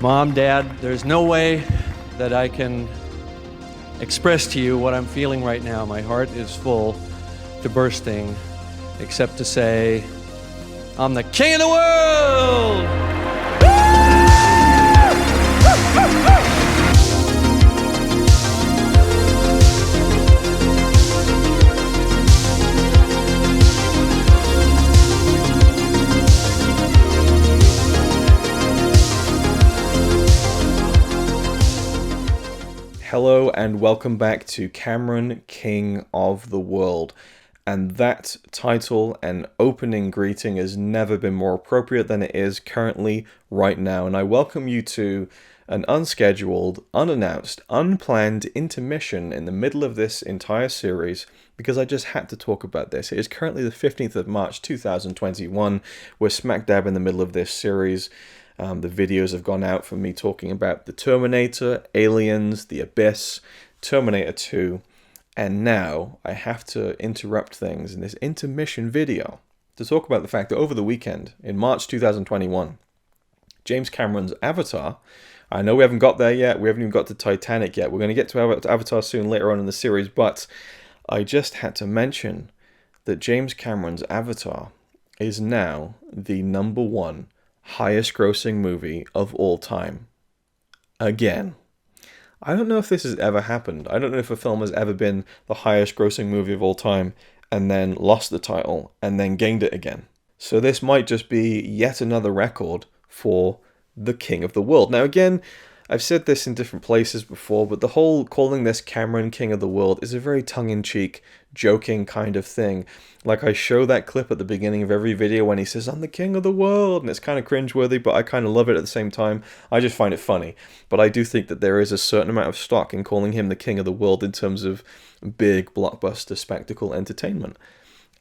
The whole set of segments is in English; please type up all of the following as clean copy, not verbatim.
Mom, Dad, there's no way that I can express to you what I'm feeling right now. My heart is full to bursting, except to say, I'm the king of the world! Hello and welcome back to Cameron, King of the World. And that title and opening greeting has never been more appropriate than it is currently right now. And I welcome you to an unscheduled, unannounced, unplanned intermission in the middle of this entire series because I just had to talk about this. It is currently the 15th of March 2021. We're smack dab in the middle of this series. The videos have gone out from me talking about the Terminator, Aliens, The Abyss, Terminator 2, and now I have to interrupt things in this intermission video to talk about the fact that over the weekend, in March 2021, James Cameron's Avatar, I know we haven't got there yet, we haven't even got to Titanic yet, we're going to get to Avatar soon later on in the series, but I just had to mention that James Cameron's Avatar is now the #1 highest grossing movie of all time. Again. I don't know if this has ever happened. I don't know if a film has ever been the highest grossing movie of all time and then lost the title and then gained it again. So this might just be yet another record for the King of the World. Now again, I've said this in different places before, but the whole calling this Cameron King of the World is a very tongue-in-cheek, joking kind of thing. Like I show that clip at the beginning of every video when he says, I'm the King of the World, and it's kind of cringeworthy, but I kind of love it at the same time. I just find it funny. But I do think that there is a certain amount of stock in calling him the King of the World in terms of big blockbuster spectacle entertainment.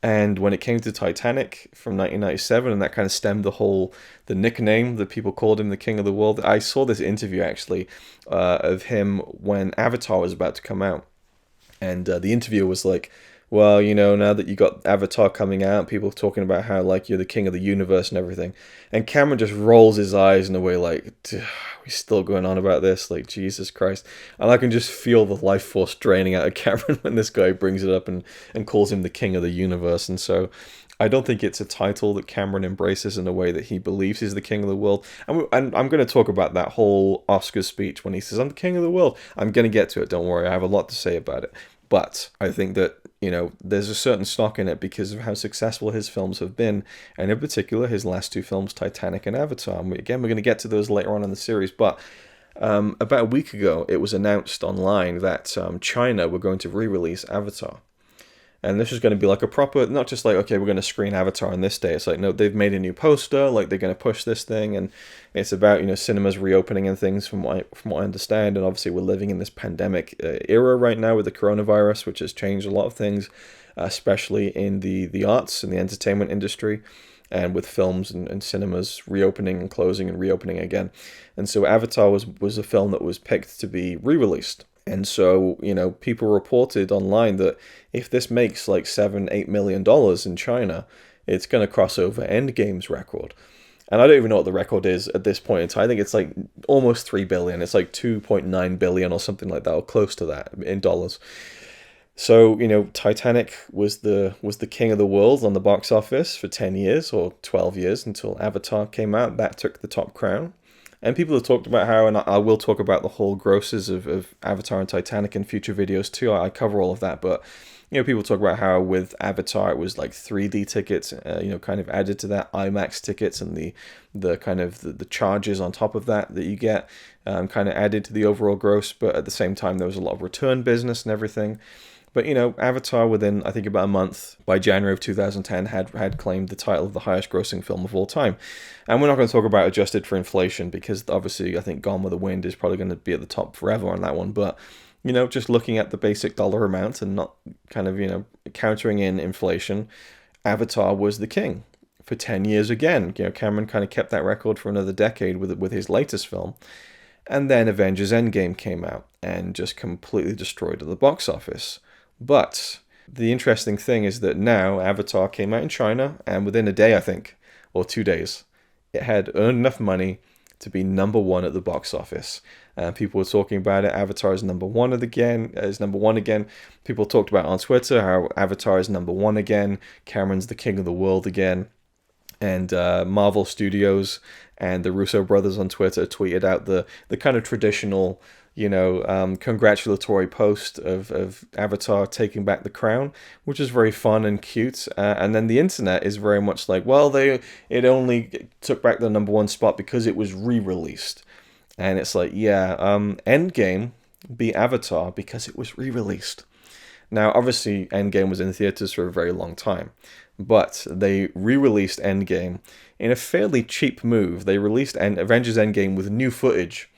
And when it came to Titanic from 1997, and that kind of stemmed the nickname that people called him the King of the World, I saw this interview actually of him when Avatar was about to come out. And the interviewer was like, well, you know, now that you got Avatar coming out, people are talking about how, like, you're the king of the universe and everything. And Cameron just rolls his eyes in a way like, we're still going on about this? Like, Jesus Christ. And I can just feel the life force draining out of Cameron when this guy brings it up and calls him the king of the universe. And so I don't think it's a title that Cameron embraces in a way that he believes he's the king of the world. And I'm going to talk about that whole Oscar speech when he says, I'm the king of the world. I'm going to get to it, don't worry. I have a lot to say about it. But I think that, you know, there's a certain stock in it because of how successful his films have been, and in particular his last two films, Titanic and Avatar. And we're going to get to those later on in the series, but about a week ago it was announced online that China were going to re-release Avatar. And this is going to be like a proper, not just like, okay, we're going to screen Avatar on this day. It's like, no, they've made a new poster, like they're going to push this thing, and it's about, you know, cinemas reopening and things from what I understand. And obviously we're living in this pandemic era right now with the coronavirus, which has changed a lot of things, especially in the arts and the entertainment industry, and with films and cinemas reopening and closing and reopening again. And so Avatar was a film that was picked to be re-released. And so, you know, people reported online that if this makes like $7-8 million in China, it's going to cross over Endgame's record. And I don't even know what the record is at this point in time. I think it's like almost $3 billion. It's like $2.9 billion or something like that, or close to that in dollars. So, you know, Titanic was the king of the world on the box office for 10 years or 12 years until Avatar came out. That took the top crown. And people have talked about how, and I will talk about the whole grosses of Avatar and Titanic in future videos too. I cover all of that, but, you know, people talk about how with Avatar it was like 3D tickets, you know, kind of added to that, IMAX tickets, and the kind of the charges on top of that you get, kind of added to the overall gross. But at the same time, there was a lot of return business and everything. But, you know, Avatar within, I think, about a month, by January of 2010, had claimed the title of the highest grossing film of all time. And we're not going to talk about adjusted for inflation because obviously I think Gone with the Wind is probably going to be at the top forever on that one. But, you know, just looking at the basic dollar amount and not kind of, you know, countering in inflation, Avatar was the king for 10 years again. You know, Cameron kind of kept that record for another decade with his latest film. And then Avengers Endgame came out and just completely destroyed at the box office. But the interesting thing is that now Avatar came out in China, and within a day, I think, or 2 days, it had earned enough money to be #1 at the box office. People were talking about it. Avatar is #1 again. People talked about it on Twitter how Avatar is #1 again. Cameron's the king of the world again. And Marvel Studios and the Russo brothers on Twitter tweeted out the kind of traditional, congratulatory post of Avatar taking back the crown, which is very fun and cute. And then the internet is very much like, well, it only took back the #1 spot because it was re-released. And it's like, yeah, Endgame beat Avatar because it was re-released. Now, obviously, Endgame was in theaters for a very long time, but they re-released Endgame in a fairly cheap move. They released Avengers Endgame with new footage,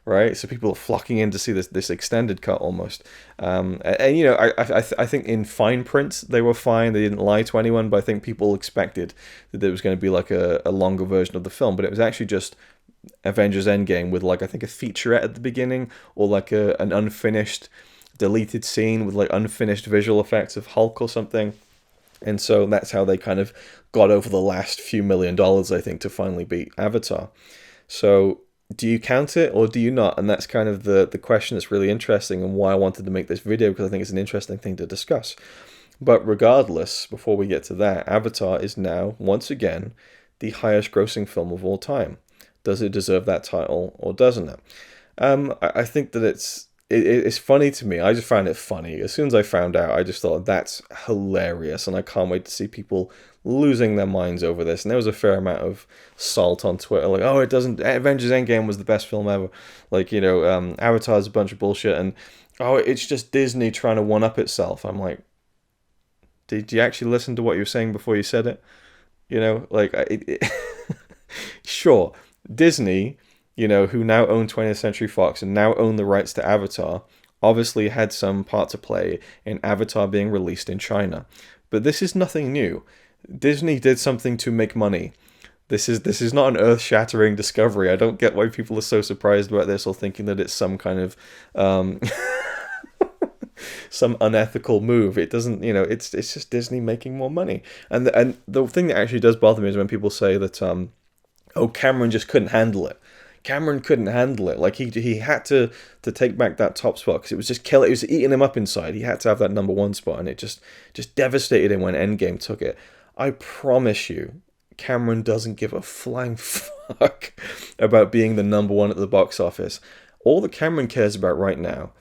right? So people are flocking in to see this extended cut almost. I think in fine print they were fine. They didn't lie to anyone, but I think people expected that there was going to be like a longer version of the film, but it was actually just Avengers Endgame with like I think a featurette at the beginning or like an unfinished deleted scene with like unfinished visual effects of Hulk or something. And so that's how they kind of got over the last few $1 million, I think, to finally beat Avatar. So do you count it or do you not? And that's kind of the question that's really interesting and why I wanted to make this video, because I think it's an interesting thing to discuss. But regardless, before we get to that, Avatar is now, once again, the highest grossing film of all time. Does it deserve that title or doesn't it? I think that it's funny to me. I just found it funny. As soon as I found out, I just thought that's hilarious, and I can't wait to see people losing their minds over this. And there was a fair amount of salt on Twitter, like, oh, it doesn't. Avengers Endgame was the best film ever. Like, Avatar's a bunch of bullshit, and oh, it's just Disney trying to one up itself. I'm like, did you actually listen to what you were saying before you said it? Sure, Disney, who now own 20th Century Fox and now own the rights to Avatar, obviously had some part to play in Avatar being released in China. But this is nothing new. Disney did something to make money. This is not an earth-shattering discovery. I don't get why people are so surprised about this or thinking that it's some kind of some unethical move. It doesn't, it's just Disney making more money. And the thing that actually does bother me is when people say that Cameron just couldn't handle it. Cameron couldn't handle it. Like he had to take back that top spot because it was just killing. It was eating him up inside. He had to have that #1 spot, and it just devastated him when Endgame took it. I promise you, Cameron doesn't give a flying fuck about being the #1 at the box office. All that Cameron cares about right now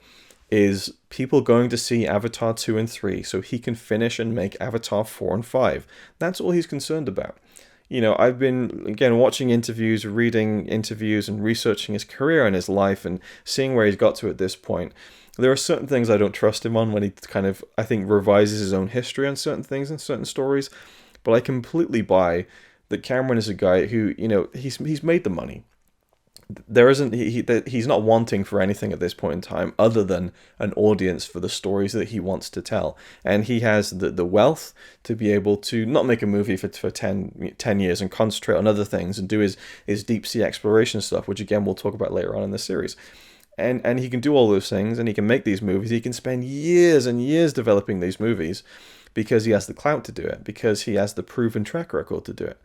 is people going to see Avatar 2 and 3 so he can finish and make Avatar 4 and 5. That's all he's concerned about. I've been, again, watching interviews, reading interviews, and researching his career and his life and seeing where he's got to at this point. There are certain things I don't trust him on when he kind of, I think, revises his own history on certain things and certain stories. But I completely buy that Cameron is a guy who, he's made the money. There isn't he's not wanting for anything at this point in time other than an audience for the stories that he wants to tell, and he has the wealth to be able to not make a movie for 10 years and concentrate on other things and do his deep sea exploration stuff, which again we'll talk about later on in the series. And he can do all those things, and he can make these movies. He can spend years and years developing these movies because he has the clout to do it, because he has the proven track record to do it.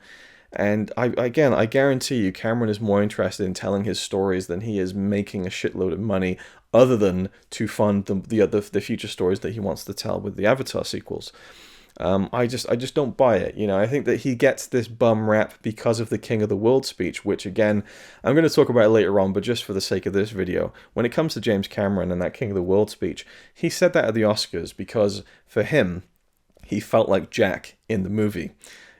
And I guarantee you Cameron is more interested in telling his stories than he is making a shitload of money, other than to fund the future stories that he wants to tell with the Avatar sequels. I just don't buy it. I think that he gets this bum rap because of the King of the World speech, which again, I'm going to talk about later on, but just for the sake of this video, when it comes to James Cameron and that King of the World speech, he said that at the Oscars because for him, he felt like Jack in the movie.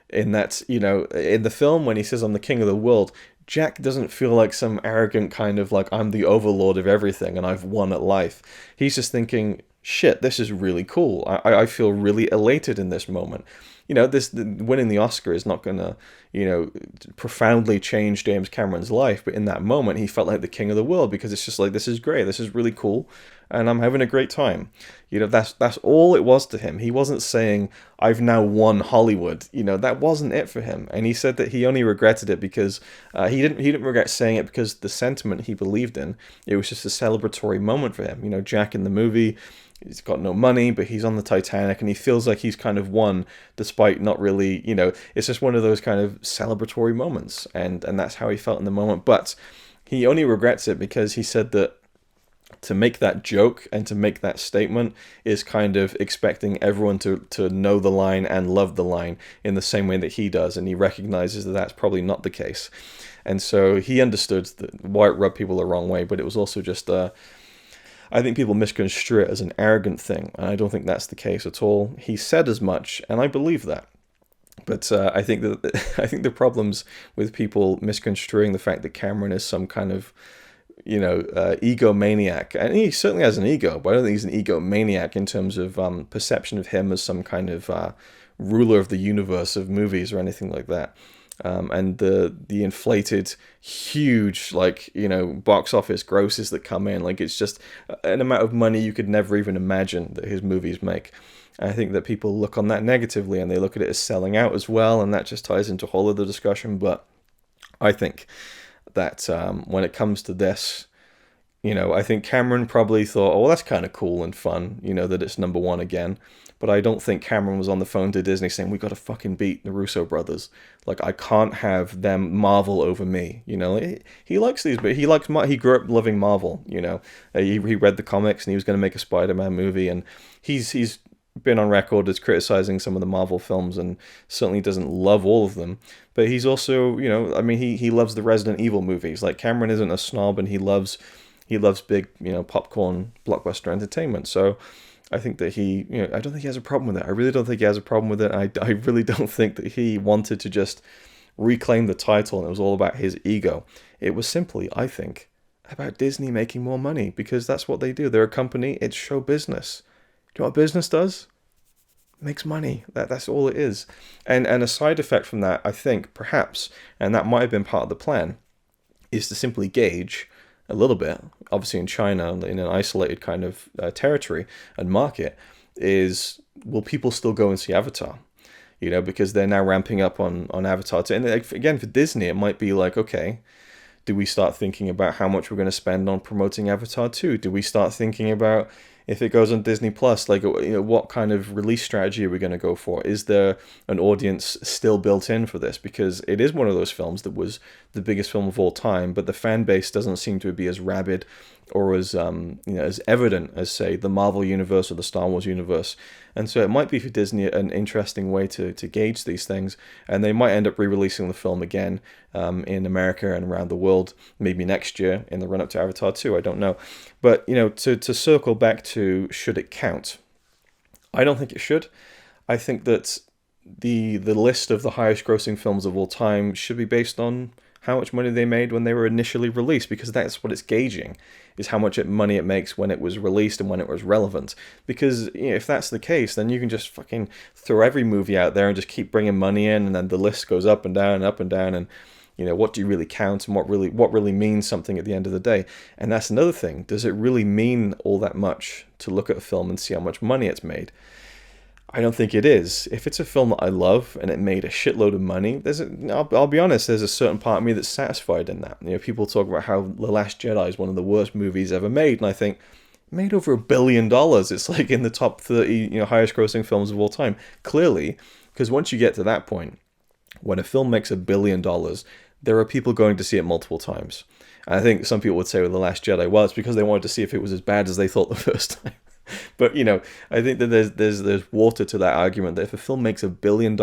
In that, in the film, when he says I'm the king of the world, Jack doesn't feel like some arrogant kind of like I'm the overlord of everything and I've won at life. He's just thinking, shit, this is really cool. I feel really elated in this moment. Winning the Oscar is not going to, profoundly change James Cameron's life. But in that moment, he felt like the king of the world because it's just like, this is great. This is really cool. and I'm having a great time. That's all it was to him. He wasn't saying, I've now won Hollywood. That wasn't it for him. And he said that he only regretted it because he didn't regret saying it because the sentiment he believed in. It was just a celebratory moment for him. Jack in the movie, he's got no money, but he's on the Titanic, and he feels like he's kind of won, despite not really, it's just one of those kind of celebratory moments, and that's how he felt in the moment. But he only regrets it because he said that to make that joke and to make that statement is kind of expecting everyone to know the line and love the line in the same way that he does, and he recognizes that that's probably not the case. And so he understood why it rubbed people the wrong way, but it was also just I think people misconstrue it as an arrogant thing, and I don't think that's the case at all. He said as much, and I believe that. But I think the problems with people misconstruing the fact that Cameron is some kind of egomaniac, and he certainly has an ego, but I don't think he's an egomaniac in terms of perception of him as some kind of ruler of the universe of movies or anything like that. And the inflated, huge, box office grosses that come in, it's just an amount of money you could never even imagine that his movies make. And I think that people look on that negatively, and they look at it as selling out as well, and that just ties into a whole other discussion. But I think that when it comes to this, I think Cameron probably thought, oh, well, that's kind of cool and fun, that it's number one again. But I don't think Cameron was on the phone to Disney saying, we got to fucking beat the Russo brothers. I can't have them Marvel over me. He likes these, but he grew up loving Marvel. He read the comics, and he was going to make a Spider-Man movie, and he's been on record as criticizing some of the Marvel films, and certainly doesn't love all of them. But he's also, he loves the Resident Evil movies. Cameron isn't a snob, and he loves big, popcorn blockbuster entertainment. So I think that I don't think he has a problem with it. I really don't think he has a problem with it. I really don't think that he wanted to just reclaim the title and it was all about his ego. It was simply, I think, about Disney making more money, because that's what they do. They're a company. It's show business. Do you know what business does? It makes money. That's all it is. And a side effect from that, I think, perhaps, and that might have been part of the plan, is to simply gauge a little bit, obviously in China, in an isolated kind of territory and market, is will people still go and see Avatar? Because they're now ramping up on Avatar 2. And again, for Disney, it might be okay, do we start thinking about how much we're going to spend on promoting Avatar 2? Do we start thinking about, if it goes on Disney Plus, what kind of release strategy are we going to go for? Is there an audience still built in for this? Because it is one of those films that was the biggest film of all time, but the fan base doesn't seem to be as rabid or as as evident as, say, the Marvel universe or the Star Wars universe. And so it might be for Disney an interesting way to gauge these things, and they might end up re-releasing the film again in America and around the world, maybe next year in the run-up to Avatar 2, I don't know. But, to circle back to, should it count? I don't think it should. I think that the list of the highest grossing films of all time should be based on how much money they made when they were initially released, because that's what it's gauging, is how much money it makes when it was released and when it was relevant. Because if that's the case, then you can just fucking throw every movie out there and just keep bringing money in, and then the list goes up and down and up and down, and what do you really count, and what really means something at the end of the day? And that's another thing. Does it really mean all that much to look at a film and see how much money it's made? I don't think it is. If it's a film that I love and it made a shitload of money, I'll be honest, there's a certain part of me that's satisfied in that. People talk about how The Last Jedi is one of the worst movies ever made, and I think, made over $1 billion. It's in the top 30 highest grossing films of all time. Clearly, because once you get to that point, when a film makes $1 billion, there are people going to see it multiple times. And I think some people would say with The Last Jedi, well, it's because they wanted to see if it was as bad as they thought the first time. But I think that there's water to that argument, that if a film makes $1 billion,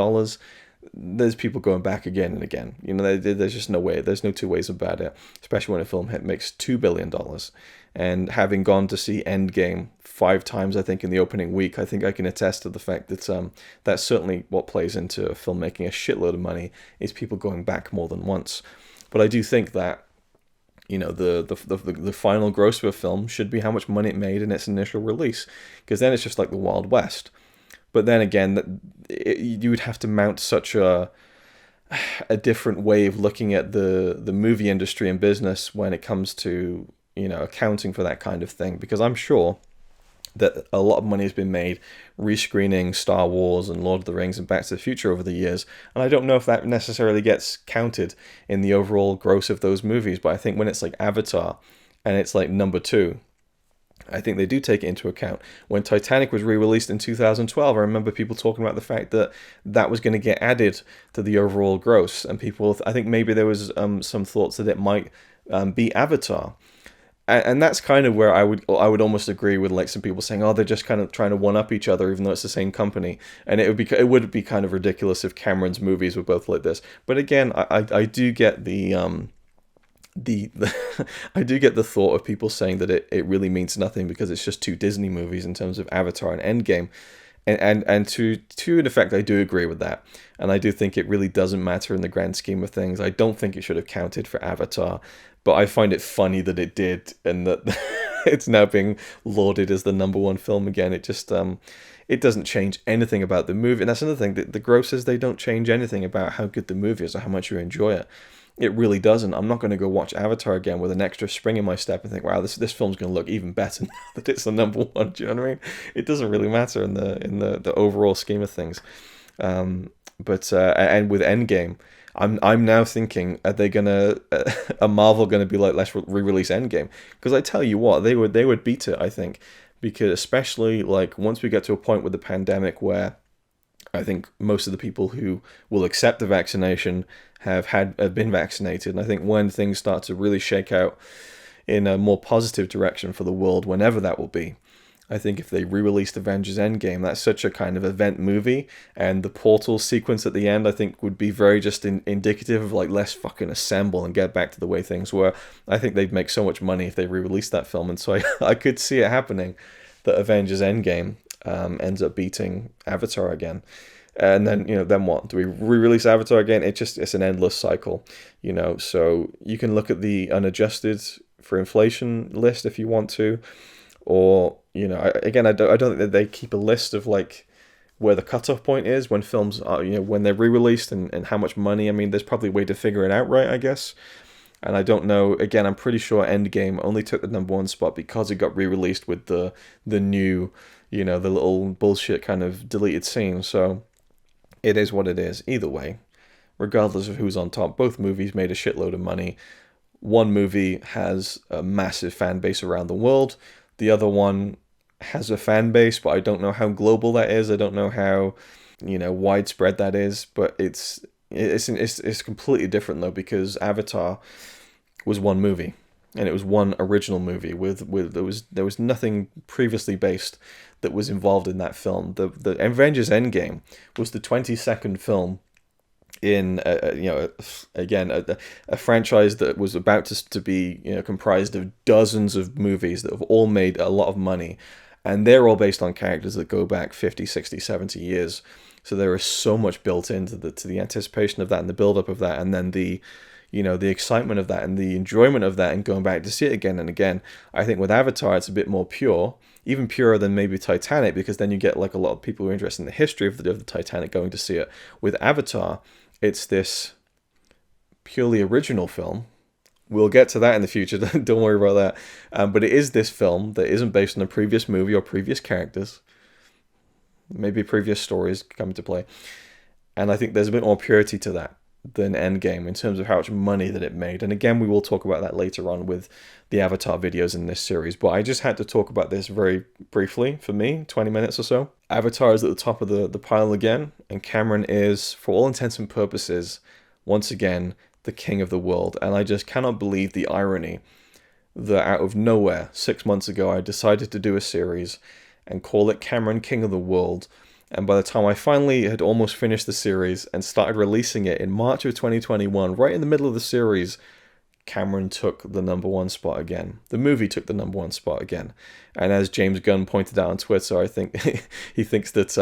there's people going back again and again. There's just no way. There's no two ways about it. Especially when a film makes $2 billion. And having gone to see Endgame 5 times, I think, in the opening week, I think I can attest to the fact that that's certainly what plays into a film making a shitload of money, is people going back more than once. But I do think that the final gross of a film should be how much money it made in its initial release, because then it's just like the Wild West. But then again, you would have to mount such a different way of looking at the movie industry and business when it comes to accounting for that kind of thing, because I'm sure that a lot of money has been made rescreening Star Wars and Lord of the Rings and Back to the Future over the years, and I don't know if that necessarily gets counted in the overall gross of those movies, but I think when it's like Avatar and it's like number 2, I think they do take it into account. When Titanic was re-released in 2012, I remember people talking about the fact that that was going to get added to the overall gross, and people, I think maybe there was some thoughts that it might be Avatar. And that's kind of where I would almost agree with like some people saying, oh, they're just kind of trying to one up each other, even though it's the same company. And it would be kind of ridiculous if Cameron's movies were both like this. But again, I do get the I do get the thought of people saying that it really means nothing because it's just 2 Disney movies in terms of Avatar and Endgame. And to in effect, I do agree with that. And I do think it really doesn't matter in the grand scheme of things. I don't think it should have counted for Avatar, but I find it funny that it did, and that it's now being lauded as the number 1 film again. It just it doesn't change anything about the movie. And that's another thing, the grosses, they don't change anything about how good the movie is or how much you enjoy it. It really doesn't. I'm not going to go watch Avatar again with an extra spring in my step and think, wow, this film's going to look even better now that it's the number 1. Do you know what I mean? It doesn't really matter in the overall scheme of things. But and with Endgame, I'm now thinking, are they are Marvel gonna be like, let's re-release Endgame? Because I tell you what, they would beat it, I think, because especially like once we get to a point with the pandemic where I think most of the people who will accept the vaccination have been vaccinated, and I think when things start to really shake out in a more positive direction for the world, whenever that will be, I think if they re-released Avengers Endgame, that's such a kind of event movie, and the portal sequence at the end, I think, would be very just indicative of like, let's fucking assemble and get back to the way things were. I think they'd make so much money if they re-released that film, and so I could see it happening, that Avengers Endgame ends up beating Avatar again. And then, then what? Do we re-release Avatar again? It's an endless cycle, so you can look at the unadjusted for inflation list if you want to, or, again, I don't think that they keep a list of like where the cutoff point is when films are, when they're re-released and how much money. I mean, there's probably a way to figure it out, right, I guess. And I don't know, again, I'm pretty sure Endgame only took the number 1 spot because it got re-released with the new, the little bullshit kind of deleted scene. So it is what it is. Either way, regardless of who's on top, both movies made a shitload of money. One movie has a massive fan base around the world. The other one has a fan base, but I don't know how global that is. I don't know how, widespread that is. But it's completely different though, because Avatar was one movie, and it was one original movie with there was nothing previously based that was involved in that film. The Avengers Endgame was the 22nd film in a franchise that was about to be comprised of dozens of movies that have all made a lot of money, and they're all based on characters that go back 50, 60, 70 years. So there is so much built into the anticipation of that and the build up of that, and then the excitement of that and the enjoyment of that and going back to see it again and again. I think with Avatar it's a bit more pure, even purer than maybe Titanic, because then you get like a lot of people who are interested in the history of the Titanic going to see it. With Avatar, it's this purely original film. We'll get to that in the future, don't worry about that. But it is this film that isn't based on a previous movie or previous characters. Maybe previous stories come into play. And I think there's a bit more purity to that than Endgame in terms of how much money that it made. And again, we will talk about that later on with the Avatar videos in this series. But I just had to talk about this very briefly, for me, 20 minutes or so. Avatar is at the top of the pile again, and Cameron is, for all intents and purposes, once again, the king of the world. And I just cannot believe the irony that out of nowhere, 6 months ago, I decided to do a series and call it Cameron King of the World. And by the time I finally had almost finished the series and started releasing it in March of 2021, right in the middle of the series, Cameron took the number 1 spot again. The movie took the number 1 spot again. And as James Gunn pointed out on Twitter, I think he thinks that,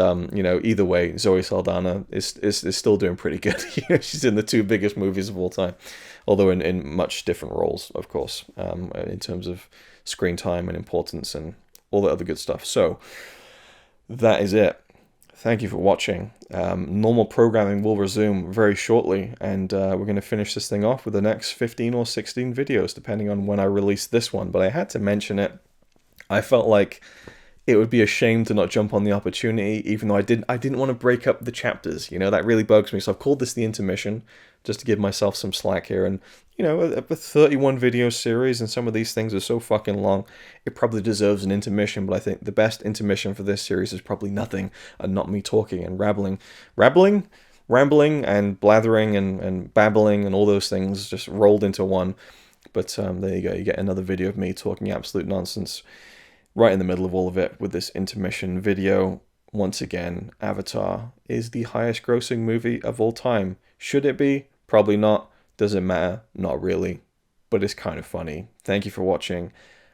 either way, Zoe Saldana is still doing pretty good. She's in the 2 biggest movies of all time, although in much different roles, of course, in terms of screen time and importance and all that other good stuff. So that is it. Thank you for watching. Normal programming will resume very shortly, and we're going to finish this thing off with the next 15 or 16 videos, depending on when I release this one. But I had to mention it. I felt like it would be a shame to not jump on the opportunity, even though I didn't want to break up the chapters. You know, that really bugs me. So I've called this the intermission, just to give myself some slack here. And, you know, a 31 video series, and some of these things are so fucking long, it probably deserves an intermission. But I think the best intermission for this series is probably nothing, and not me talking and rambling and blathering and babbling and all those things just rolled into one. But there you go. You get another video of me talking absolute nonsense right in the middle of all of it with this intermission video. Once again, Avatar is the highest grossing movie of all time. Should it be? Probably not. Does it matter? Not really. But it's kind of funny. Thank you for watching,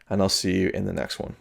and I'll see you in the next one.